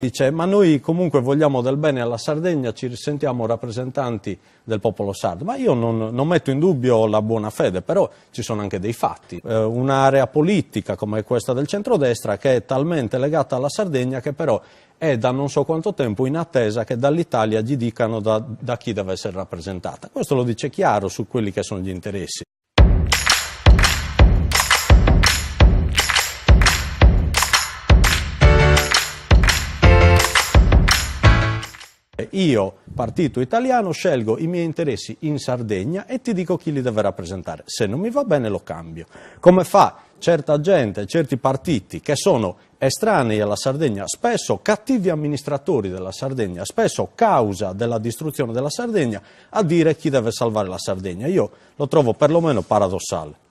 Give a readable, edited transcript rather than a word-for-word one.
Dice, ma noi comunque vogliamo del bene alla Sardegna, ci sentiamo rappresentanti del popolo sardo. Ma io non metto in dubbio la buona fede, però ci sono anche dei fatti. Un'area politica come questa del centrodestra che è talmente legata alla Sardegna che però è da non so quanto tempo in attesa che dall'Italia gli dicano da chi deve essere rappresentata. Questo lo dice chiaro su quelli che sono gli interessi. Io, partito italiano, scelgo i miei interessi in Sardegna e ti dico chi li deve rappresentare. Se non mi va bene lo cambio. Come fa certa gente, certi partiti che sono estranei alla Sardegna, spesso cattivi amministratori della Sardegna, spesso causa della distruzione della Sardegna, a dire chi deve salvare la Sardegna. Io lo trovo perlomeno paradossale.